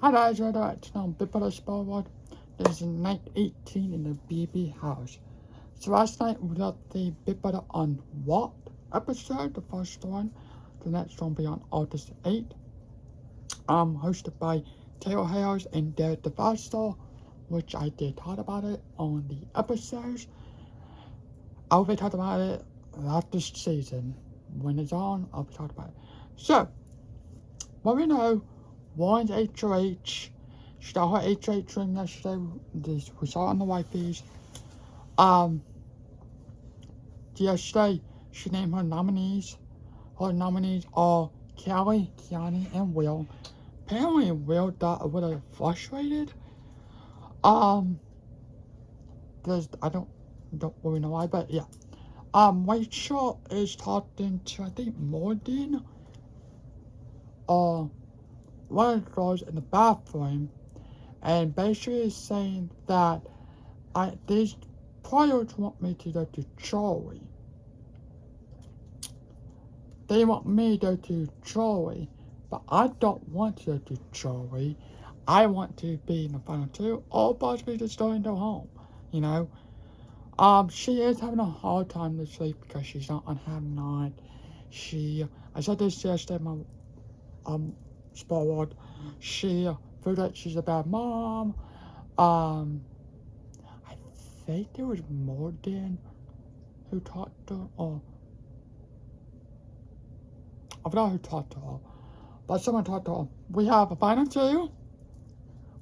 Hi guys, we're at Big Brother Spoiled. This is night 18 in the BB house. So last night we got the Big Brother on what episode? The first one. The next one will be on August 8th. Hosted by Taylor Hales and Derek DeVastor, which I did talk about it on the episodes. I'll be talking about it throughout this season. When it's on, I'll be talking about it. So, what we know, Warren's HOH. She got her HOH ring yesterday. We saw it on the wifeys. Yesterday, she named her nominees. Her nominees are Kelly, Kiani, and Will. Apparently, Will got a little frustrated. Because I don't really know why, but yeah. Rachel is talking to, I think, Morgan. One of the girls in the bathroom, and basically is saying that these players want me to go to Charlie. They want me to go to Charlie, but I don't want to go to Charlie. I want to be in the final two, or possibly just going to home, you know. She is having a hard time to sleep because she's not on her night. I said this yesterday, spoiled. She feels like she's a bad mom. I think there was Morgan who talked to her, or I forgot who talked to her, but someone talked to her. We have a final two,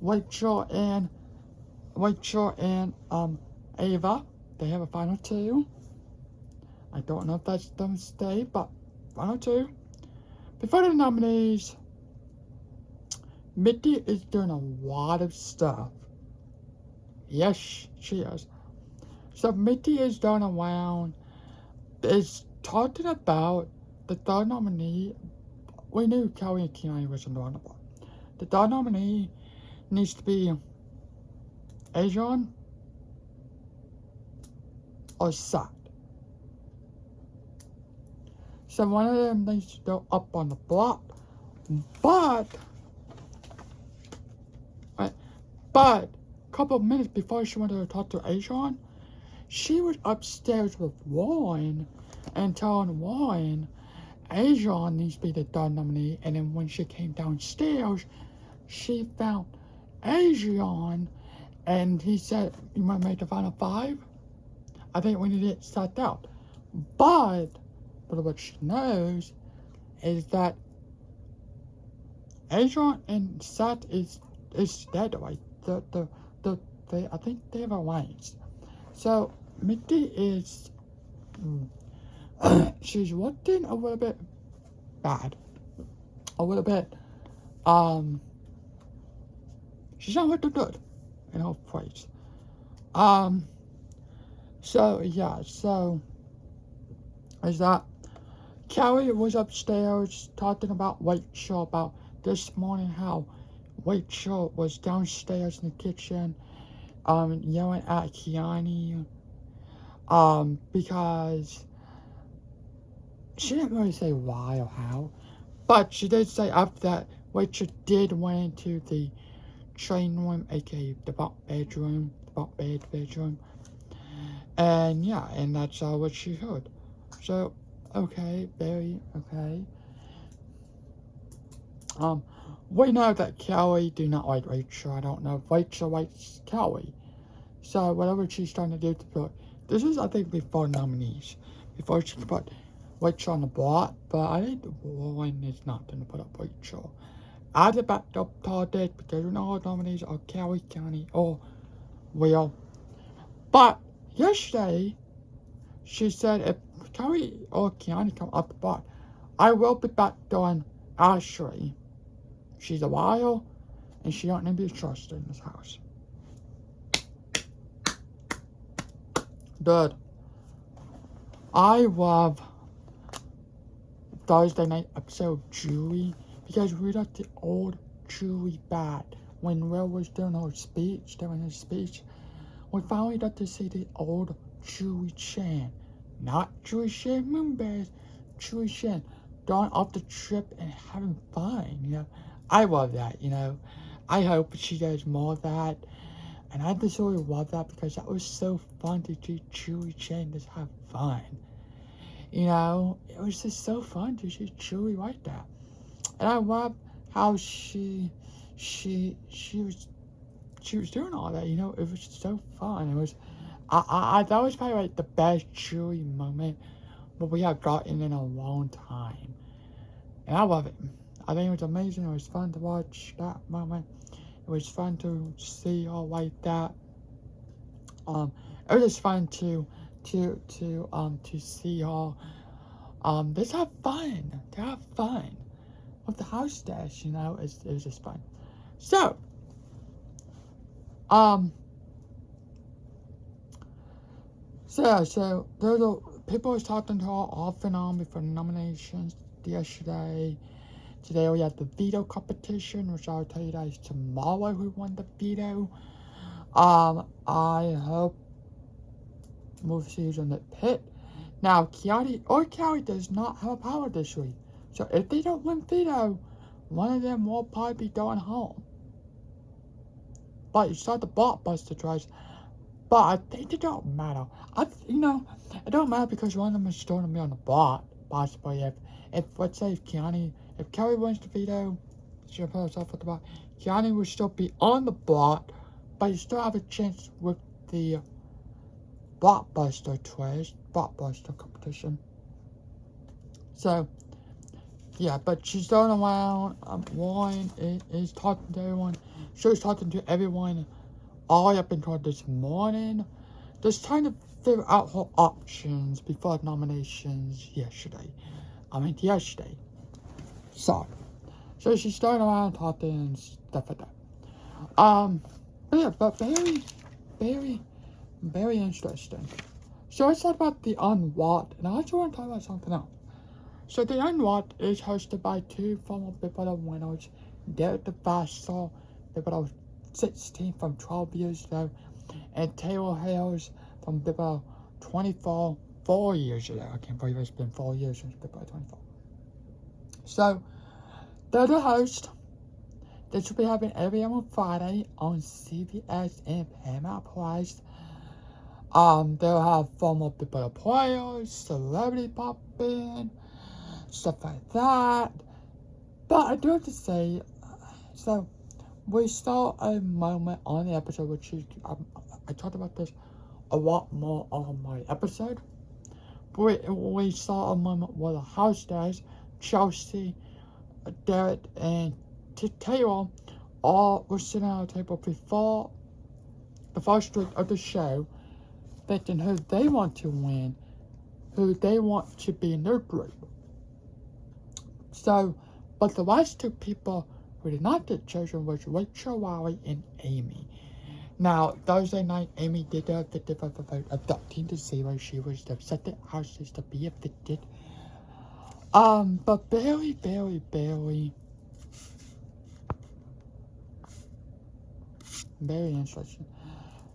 Rachel and Ava. They have a final two. I don't know if that's them stay, but final two. Before the nominees, Mitty is doing a lot of stuff. Yes, she is. So Mitty is going around, is talking about the third nominee. We knew Kelly and Kiani was in the runner-up. The third nominee needs to be Adrian or Sat. So one of them needs to go up on the block. But a couple of minutes before she went to talk to Adrian, she was upstairs with Warren and telling Warren Adrian needs to be the third nominee. And then when she came downstairs, she found Adrian, and he said, "You want to make the final five? I think we need to get Sat out." But what she knows is that Adrian and Sat is dead, right? I think they have arranged. So Mitty is she's looking a little bit bad. A little bit she's not looking good in her place. So is that Kelly was upstairs talking about Rachel, about this morning how Rachel was downstairs in the kitchen yelling at Kiani because she didn't really say why or how, but she did say after that Rachel did went into the training room, aka the bunk bed bedroom, and yeah, and that's what she heard. So okay, very okay. We know that Kelly do not like Rachel. I don't know if Rachel likes Kelly. So whatever she's trying to do to put, this is I think before nominees, before she put Rachel on the block. But I think Warren is not going to put up Rachel. I did backed up target because we know our nominees are Kelly, Kiani, or Will. But yesterday, she said if Kelly or Kiani come up the block, I will be back on Ashley. She's a wild, and she don't need to be trusted in this house. Good. I love Thursday night episode Julie because we got the old Julie back when Will was doing his speech. We finally got to see the old Julie Chan, not Julie Chan Moonbears, Julie Chan going off the trip and having fun. You know, I love that. You know, I hope she does more of that. And I just really love that because that was so fun to see Chewie Chen just have fun. You know, it was just so fun to see Chewie like that. And I love how she was doing all that, you know. It was so fun. It was, that was probably like the best Chewie moment that we have gotten in a long time. And I love it. I think it was amazing. It was fun to watch that moment. It was fun to see all like that. It was just fun to see all just have fun. To have fun with the house dash, you know. It was just fun. So so there's people was talking to her off and on before nominations yesterday. Today we had the veto competition, which I'll tell you guys tomorrow who won the veto. I hope we'll see who's in the pit. Now, Kiani or Callie does not have a power this week. So if they don't win veto, one of them will probably be going home. But you saw the blockbuster tries. But I think it don't matter. It don't matter because one of them is still going to be on the bot. Possibly if let's say if Kelly wins the veto, she'll put herself at the bot. Kiani will still be on the bot, but you still have a chance with the blockbuster competition. So, yeah, but she's going around. Lauren is talking to everyone. She was talking to everyone all up until this morning, just trying to figure out her options before nominations yesterday. Sorry. So she's starting around talking and stuff like that. But very interesting. So let's talk about the Unwatched, and I also want to talk about something else. So the Unwatched is hosted by two former Big Brother winners, Derek DeVasco, Big Brother 16 from 12 years ago, and Taylor Hales from Big Brother 24, 4 years ago. I can't believe it's been 4 years since Big Brother 24. So, they're the host. This will be happening every other Friday on CBS and Paramount Plus. They'll have former Big Brother players, celebrity pop in, stuff like that. But I do have to say, so we saw a moment on the episode, which is, I talked about this a lot more on my episode. We saw a moment where the house guys, Chelsea, Derek, and Taylor all were sitting at a table before the first week of the show, thinking who they want to win, who they want to be in their group. So, but the last two people who did not get chosen was Rachel Riley and Amy. Now, Thursday night, Amy did a 55 vote of 13-0. She was the second hostess to be evicted. But barely. Very interesting.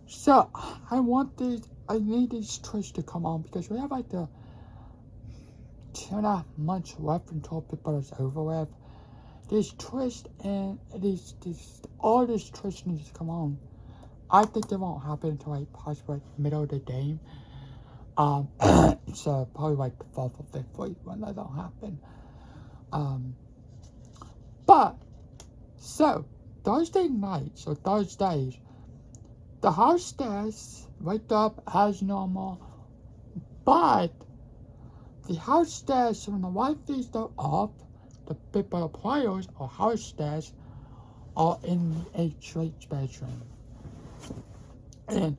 So, I need these twists to come on because we have like the 2.5 months left until people is over with. These twists and all these twists need to come on. I think they won't happen until like possibly middle of the game. So probably like the 4th or 5th week when that don't happen. But so Thursday nights or Thursdays, the hostess wake up as normal, but the hostess when the wifeys are off, the people, the players or hostess are in the HOH bedroom. And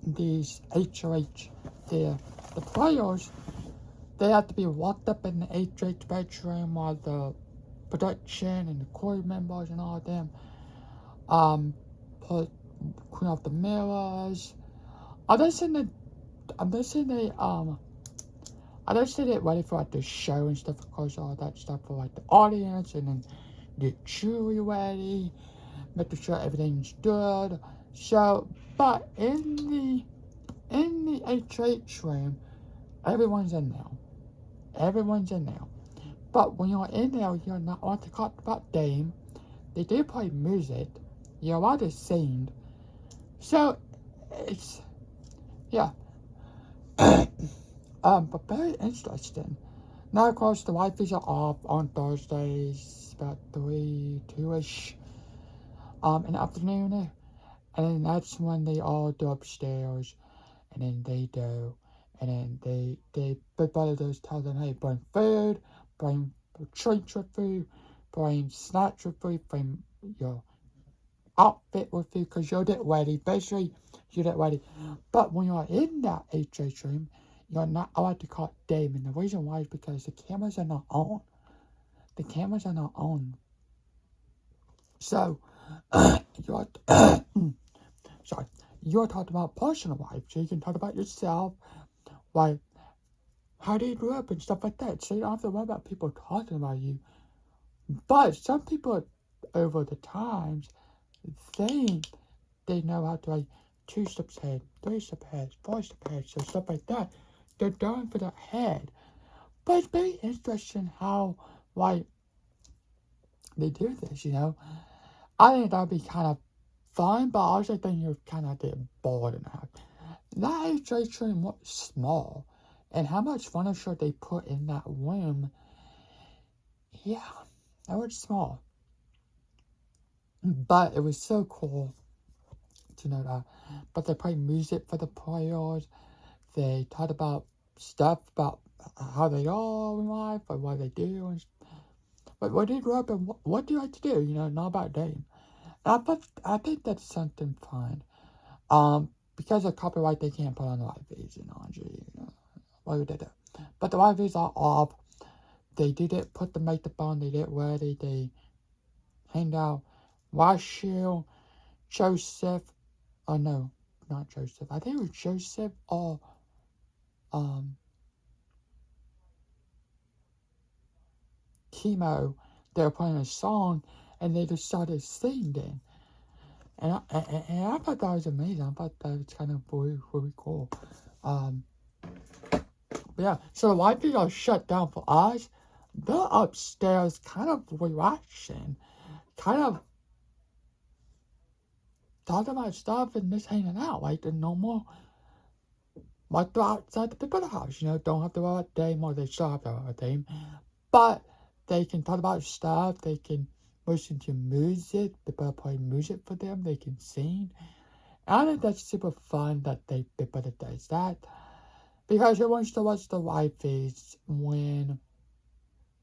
these HOH, the players, they have to be locked up in the HOH bedroom while the production and the crew members and all of them clean off the mirrors. I just say it ready for like the show and stuff, of course, all that stuff for like the audience, and then get jury ready, making sure everything's good. So, but in the HH room, everyone's in there. But when you're in there, you're not allowed to talk about Dame. they do play music. You're allowed to sing. So, it's, yeah. But very interesting. Now, of course, the wifeys are off on Thursdays, about 2-ish, in the afternoon. And then that's when they all do upstairs. And then they do. And then Big Brother does tell them, hey, bring food, bring treats with food, bring snacks with food, bring your outfit with you, because you'll get ready. Basically, you get ready. But when you're in that HH room, you're not allowed to call Dame. And the reason why is because the cameras are not on. The cameras are not on. So, you're, sorry, you're talking about personal life. So you can talk about yourself, like, how do you grow up and stuff like that. So you don't have to worry about people talking about you. But some people, over the times, think they know how to, like, 2 steps ahead, 3 steps ahead, 4 steps ahead, so stuff like that. They're going for the head. But it's very interesting how, like, they do this, you know. I think that would be kind of fun, but I also think you're kind of getting bored enough. That HH room was small, and how much furniture they put in that room, yeah, that was small. But it was so cool to know that. But they played music for the players. They talked about stuff about how they are in life, or what they do, and but what do you grow up and what do you like to do? You know, not about dating. I think that's something fun. Because of copyright, they can't put on the live feeds and on you know, what would they do? But the live feeds are off. They did it, put the makeup on, they get ready, they hand out Rachel, Joseph, oh no, not Joseph. I think it was Joseph or Chemo. They were playing a song and they just started singing. And I thought that was amazing. I thought that was kind of really, really cool. But yeah, so the Wi-Fi got shut down for us. They're upstairs kind of relaxing, kind of talking about stuff and just hanging out like the normal, like they're outside the people house, you know, don't have to worry about Dame, or they still have to worry about Dame. But they can talk about stuff, they can listen to music, people play music for them, they can sing. And I think that's super fun that Big Brother does that. Because it wants to watch the live feeds when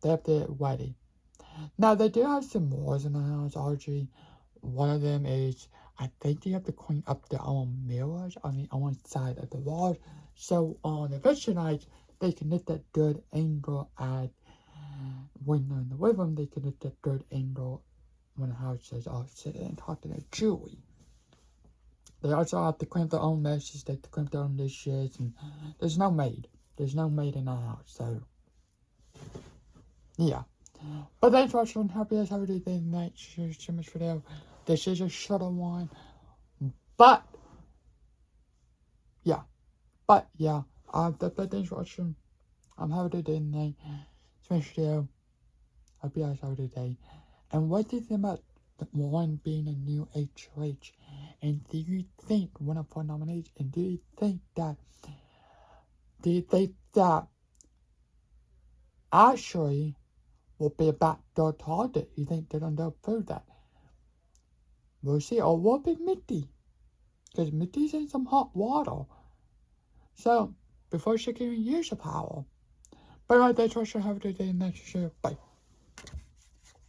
they have to get ready. Now, they do have some laws in the house, Audrey. One of them is, I think they have to clean up their own mirrors on the own side of the wall. So on eviction nights, they can hit that good angle at, when they're in the living room, they can hit that good angle when the house says, oh, sit and talk to their Julie. They also have to clean up their own messes, they have to clean up their own dishes, and there's no maid. There's no maid in the house, so, yeah. But thanks for watching. Hope you guys have a good day tonight. So much video. This is a shorter one. But yeah. Thanks for watching. Have a good day tonight. Smash video. Hope you guys have a good day. And what do you think about the one being a new HOH? And do you think one of our nominees? And do you think that Ashley will be a backdoor target? You think they're gonna prove that? We'll see. Or will it be Mitty? Because Mitty's in some hot water. So, before she can even use the power. But anyway, thanks for watching. Have a good day. Next show. Bye.